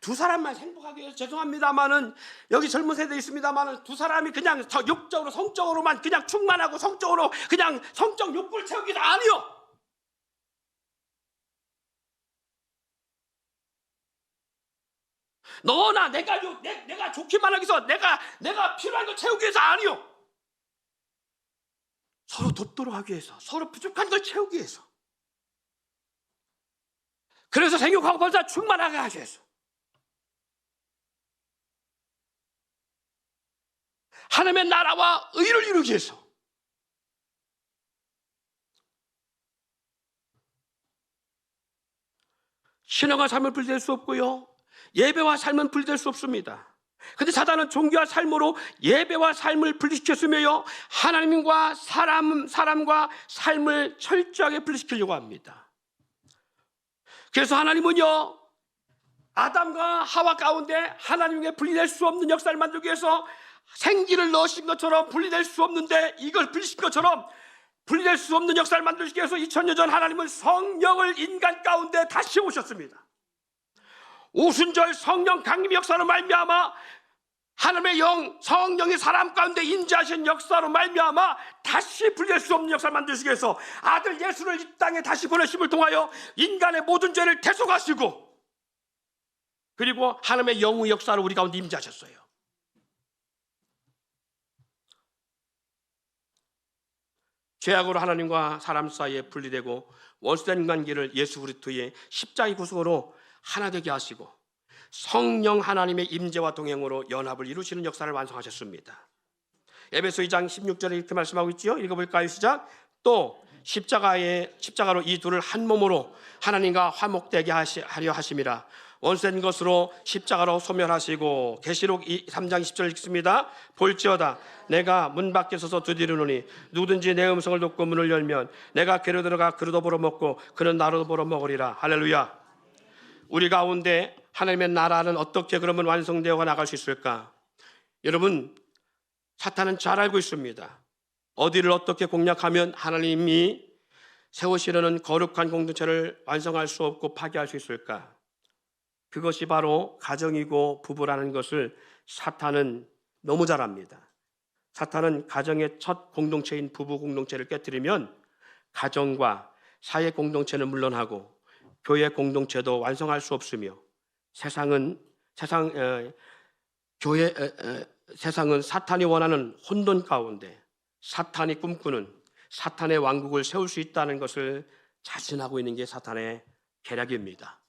두 사람만 행복하게 해서, 죄송합니다만은 여기 젊은 세대에 있습니다만은 두 사람이 그냥 육적으로 성적으로만 그냥 충만하고 성적으로 그냥 성적 욕구를 채우기도 아니요. 너나 내가 좋기만 하기 위해서 내가 필요한 걸 채우기 위해서 아니요. 서로 돕도록 하기 위해서, 서로 부족한 걸 채우기 위해서. 그래서 생육하고 벌써 충만하게 하기 위해서. 하나님의 나라와 의를 이루기 위해서. 신앙과 삶을 분리될 수 없고요, 예배와 삶은 분리될 수 없습니다. 근데 사단은 종교와 삶으로 예배와 삶을 분리시켰으며요, 하나님과 사람과 삶을 철저하게 분리시키려고 합니다. 그래서 하나님은요, 아담과 하와 가운데 하나님께 분리될 수 없는 역사를 만들기 위해서 생기를 넣으신 것처럼 분리될 수 없는데, 이걸 분리시킨 것처럼 분리될 수 없는 역사를 만들기 위해서 2000년 전 하나님은 성령을 인간 가운데 다시 오셨습니다. 오순절 성령 강림 역사로 말미암아 하나님의 영, 성령이 사람 가운데 임재하신 역사로 말미암아 다시 분리될 수 없는 역사를 만드시기 위해서 아들 예수를 이 땅에 다시 보내심을 통하여 인간의 모든 죄를 대속하시고, 그리고 하나님의 영의 역사로 우리 가운데 임재하셨어요. 죄악으로 하나님과 사람 사이에 분리되고 원수된 관계를 예수 그리스도의 십자가의 구속으로 하나 되게 하시고 성령 하나님의 임재와 동행으로 연합을 이루시는 역사를 완성하셨습니다. 에베소 2장 16절에 이렇게 말씀하고 있지요. 읽어볼까요? 시작. 또 십자가로 이 둘을 한 몸으로 하나님과 화목되게 하려 하심이라. 원수된 것으로 십자가로 소멸하시고. 계시록 3장 10절 읽습니다. 볼지어다 내가 문 밖에 서서 두드리노니 누구든지 내 음성을 듣고 문을 열면 내가 그로 들어가 그로도 벌어먹고 그는 나로도 벌어먹으리라. 할렐루야. 우리 가운데 하나님의 나라는 어떻게 그러면 완성되어 나갈 수 있을까? 여러분, 사탄은 잘 알고 있습니다. 어디를 어떻게 공략하면 하나님이 세우시려는 거룩한 공동체를 완성할 수 없고 파괴할 수 있을까? 그것이 바로 가정이고 부부라는 것을 사탄은 너무 잘 압니다. 사탄은 가정의 첫 공동체인 부부 공동체를 깨뜨리면 가정과 사회 공동체는 물론하고 교회 공동체도 완성할 수 없으며, 세상은 사탄이 원하는 혼돈 가운데 사탄이 꿈꾸는 사탄의 왕국을 세울 수 있다는 것을 자신하고 있는 게 사탄의 계략입니다.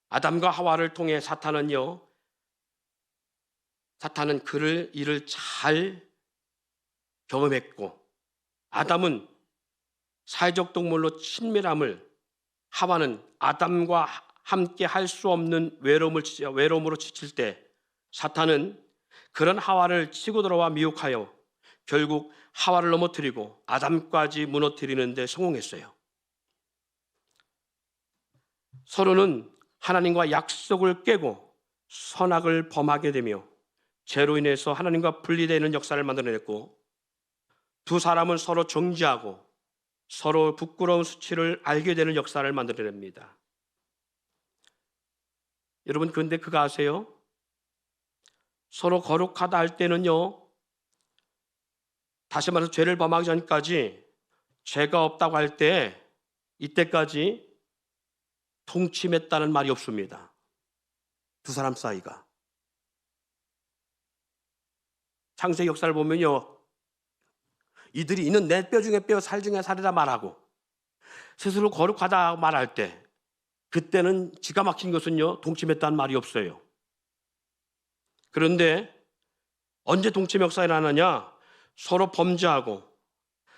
아담과 하와를 통해 사탄은 이를 잘 경험했고, 아담은 사회적 동물로 친밀함을, 하와는 아담과 함께 할 수 없는 외로움으로 지칠 때 사탄은 그런 하와를 치고 들어와 미혹하여 결국 하와를 넘어뜨리고 아담까지 무너뜨리는 데 성공했어요. 서로는 하나님과 약속을 깨고 선악을 범하게 되며 죄로 인해서 하나님과 분리되는 역사를 만들어냈고, 두 사람은 서로 정죄하고 서로 부끄러운 수치를 알게 되는 역사를 만들어냅니다. 여러분, 그런데 그거 아세요? 서로 거룩하다 할 때는요, 다시 말해서 죄를 범하기 전까지, 죄가 없다고 할 때 이때까지 동침했다는 말이 없습니다. 두 사람 사이가. 창세기 역사를 보면요, 이들이 이는 내 뼈 중에 뼈, 살 중에 살이라 말하고 스스로 거룩하다 말할 때, 그때는 기가 막힌 것은요, 동침했다는 말이 없어요. 그런데 언제 동침 역사가 일어나느냐? 서로 범죄하고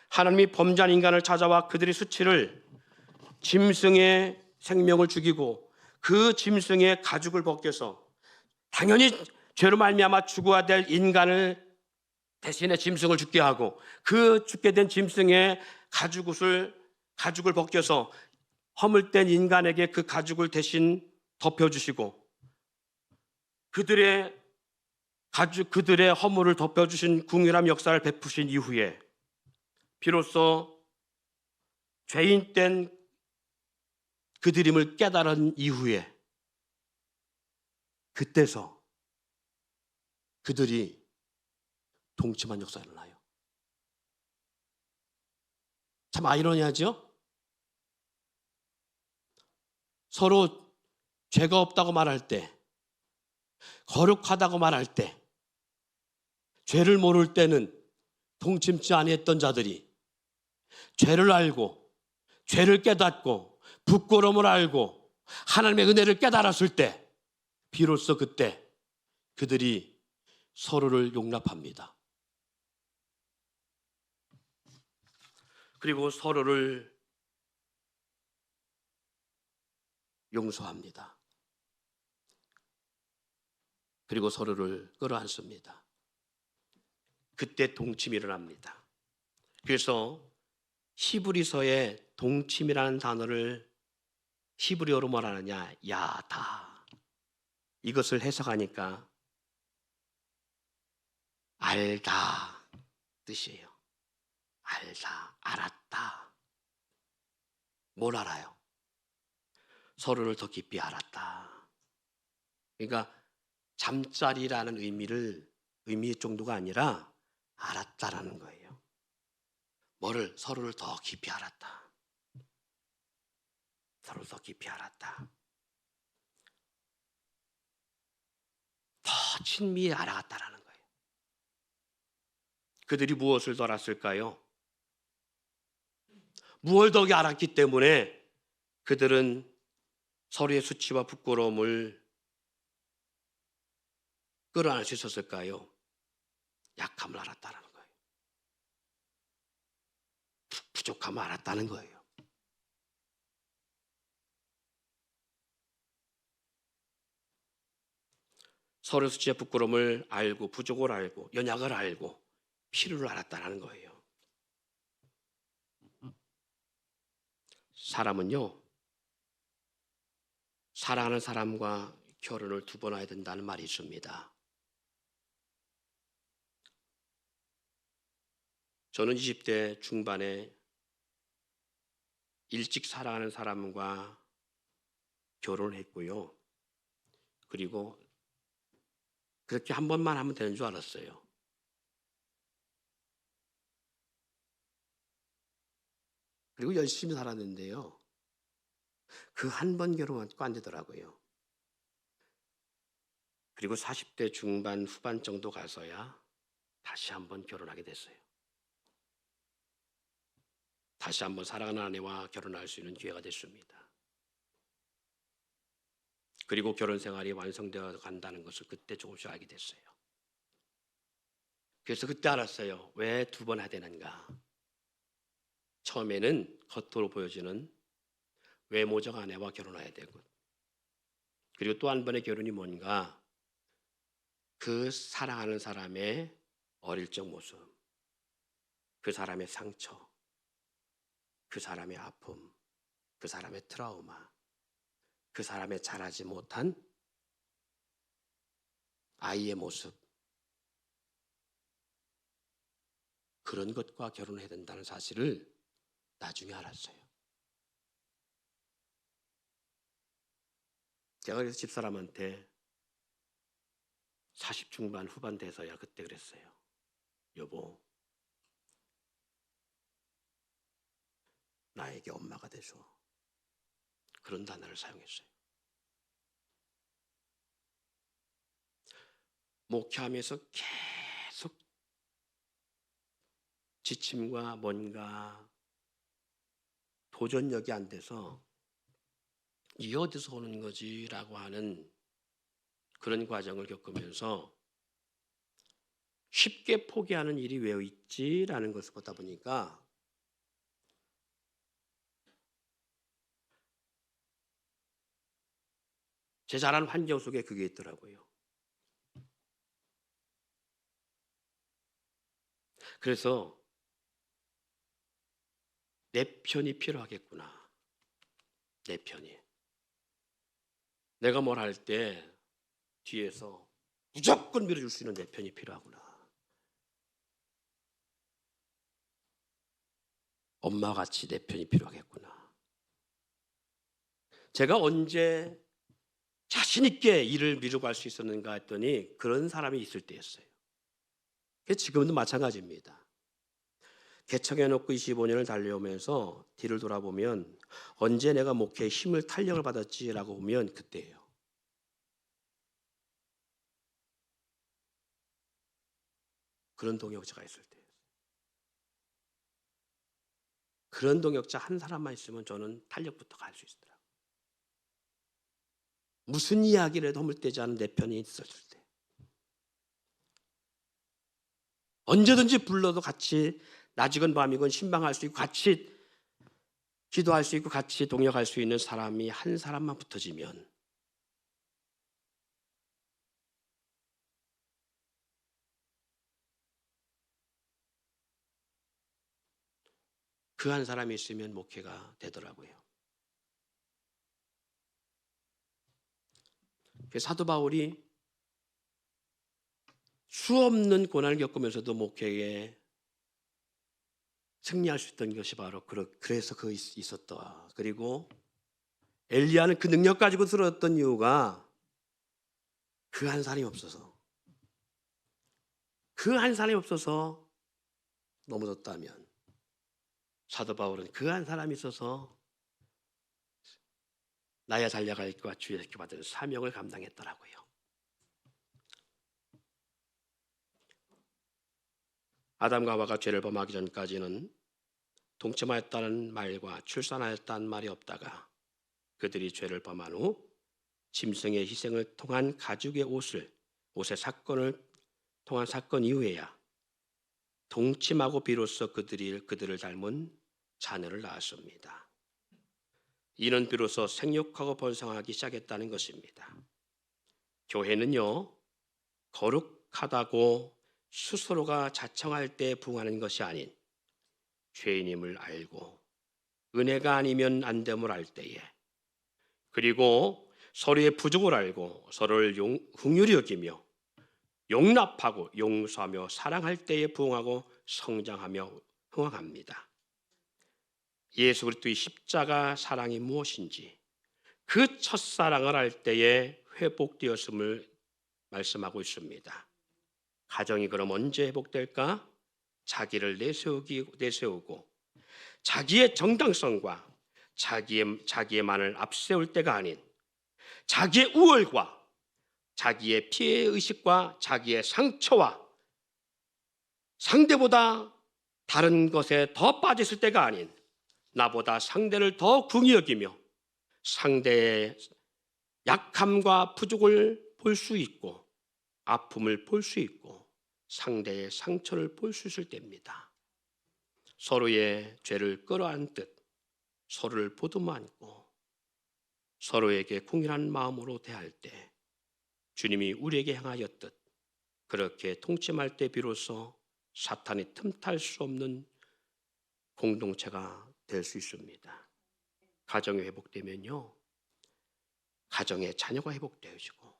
하나님이 범죄한 인간을 찾아와 그들의 수치를, 짐승의 생명을 죽이고 그 짐승의 가죽을 벗겨서, 당연히 죄로 말미암아 죽어야 될 인간을 대신에 짐승을 죽게 하고 그 죽게 된 짐승의 가죽을 벗겨서 허물된 인간에게 그 가죽을 대신 덮여주시고, 그들의 허물을 덮여주신 궁휼한 역사를 베푸신 이후에 비로소 죄인된 그들임을 깨달은 이후에, 그때서 그들이 동침한 역사가 일어나요. 참 아이러니하죠? 서로 죄가 없다고 말할 때 거룩하다고 말할 때, 죄를 모를 때는 동침치 아니했던 자들이 죄를 알고 죄를 깨닫고 부끄러움을 알고 하나님의 은혜를 깨달았을 때 비로소 그때 그들이 서로를 용납합니다. 그리고 서로를 용서합니다. 그리고 서로를 끌어안습니다. 그때 동침이 일어납니다. 그래서 히브리서에 동침이라는 단어를 히브리어로 말하느냐, 야다. 이것을 해석하니까 알다 뜻이에요. 알다, 알았다. 뭘 알아요? 서로를 더 깊이 알았다. 그러니까 잠자리라는 의미의 정도가 아니라 알았다라는 거예요. 뭐를? 서로를 더 깊이 알았다. 서로를 더 깊이 알았다. 더 친밀히 알아갔다라는 거예요. 그들이 무엇을 더 알았을까요? 무엇을 더 알았기 때문에 그들은 서로의 수치와 부끄러움을 끌어안을 수 있었을까요? 약함을 알았다는 거예요. 부족함을 알았다는 거예요. 서로의 수치와 부끄러움을 알고 부족을 알고 연약을 알고 필요를 알았다는 거예요. 사람은요, 사랑하는 사람과 결혼을 2번 해야 된다는 말이 있습니다. 저는 20대 중반에 일찍 사랑하는 사람과 결혼을 했고요. 그리고 그렇게 한 번만 하면 되는 줄 알았어요. 그리고 열심히 살았는데요. 그 한 번 결혼은 안 되더라고요. 그리고 40대 중반 후반 정도 가서야 다시 한번 결혼하게 됐어요. 다시 한번 사랑하는 아내와 결혼할 수 있는 기회가 됐습니다. 그리고 결혼 생활이 완성되어 간다는 것을 그때 조금씩 알게 됐어요. 그래서 그때 알았어요. 왜 2번 해야 되는가? 처음에는 겉으로 보여지는 외모적 아내와 결혼해야 되고, 그리고 또 한 번의 결혼이 뭔가? 그 사랑하는 사람의 어릴 적 모습, 그 사람의 상처, 그 사람의 아픔, 그 사람의 트라우마, 그 사람의 자라지 못한 아이의 모습, 그런 것과 결혼해야 된다는 사실을 나중에 알았어요. 제가 그래서 집사람한테 40 중반 후반 돼서야 그때 그랬어요. 여보, 나에게 엄마가 돼줘. 그런 단어를 사용했어요. 목회하면서 계속 지침과 뭔가 도전력이 안 돼서 이게 어디서 오는 거지라고 하는 그런 과정을 겪으면서 쉽게 포기하는 일이 왜 있지라는 것을 보다 보니까 제 자란 환경 속에 그게 있더라고요. 그래서 내 편이 필요하겠구나. 내 편이. 내가 뭘 할 때 뒤에서 무조건 밀어줄 수 있는 내 편이 필요하구나. 엄마와 같이 내 편이 필요하겠구나. 제가 언제 자신 있게 일을 미루고 할 수 있었는가 했더니 그런 사람이 있을 때였어요. 지금도 마찬가지입니다. 개척해놓고 25년을 달려오면서 뒤를 돌아보면 언제 내가 목회에 힘을 탄력을 받았지라고 보면 그때예요. 그런 동역자가 있을 때. 그런 동역자 한 사람만 있으면 저는 탄력부터 갈 수 있더라고요. 무슨 이야기를 해도 허물대지 않은 내 편이 있었을 때. 언제든지 불러도 같이 낮이건 밤이건 신방할 수 있고 같이 기도할 수 있고 같이 동역할 수 있는 사람이 한 사람만 붙어지면 그 한 사람이 있으면 목회가 되더라고요. 사도 바울이 수없는 고난을 겪으면서도 목회에 승리할 수 있던 것이 바로 그래서 그 있었다. 그리고 엘리야는 그 능력 가지고 들었던 이유가 그 한 사람이 없어서 그 한 사람이 없어서 넘어졌다면 사도 바울은 그 한 사람이 있어서 나야 잘려갈 것과 주의 이렇게 받은 사명을 감당했더라고요. 아담과 하와가 죄를 범하기 전까지는 동침하였다는 말과 출산하였다는 말이 없다가 그들이 죄를 범한 후 짐승의 희생을 통한 가죽의 옷의 사건을 통한 사건 이후에야 동침하고 비로소 그들을 닮은 자녀를 낳았습니다. 이는 비로소 생육하고 번성하기 시작했다는 것입니다. 교회는요, 거룩하다고 스스로가 자청할 때 부응하는 것이 아닌 죄인임을 알고 은혜가 아니면 안 됨을 알 때에 그리고 서로의 부족을 알고 서로를 긍휼히 여기며 용납하고 용서하며 사랑할 때에 부응하고 성장하며 흥황합니다. 예수 그리스도의 십자가 사랑이 무엇인지 그 첫사랑을 알 때에 회복되었음을 말씀하고 있습니다. 가정이 그럼 언제 회복될까? 자기를 내세우고 자기의 정당성과 자기의만을 앞세울 때가 아닌 자기의 우월과 자기의 피해의식과 자기의 상처와 상대보다 다른 것에 더 빠졌을 때가 아닌 나보다 상대를 더 긍히 여기며 상대의 약함과 부족을 볼 수 있고 아픔을 볼 수 있고 상대의 상처를 볼 수 있을 때입니다. 서로의 죄를 끌어안듯 서로를 보듬어안고 서로에게 궁일한 마음으로 대할 때 주님이 우리에게 향하였듯 그렇게 통침할 때 비로소 사탄이 틈탈 수 없는 공동체가 될 수 있습니다. 가정이 회복되면요, 가정의 자녀가 회복되어지고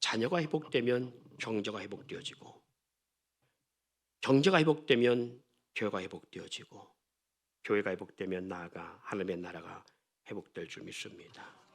자녀가 회복되면 경제가 회복되어지고 경제가 회복되면 교회가 회복되어지고 교회가 회복되면 나아가 하나님의 나라가 회복될 줄 믿습니다.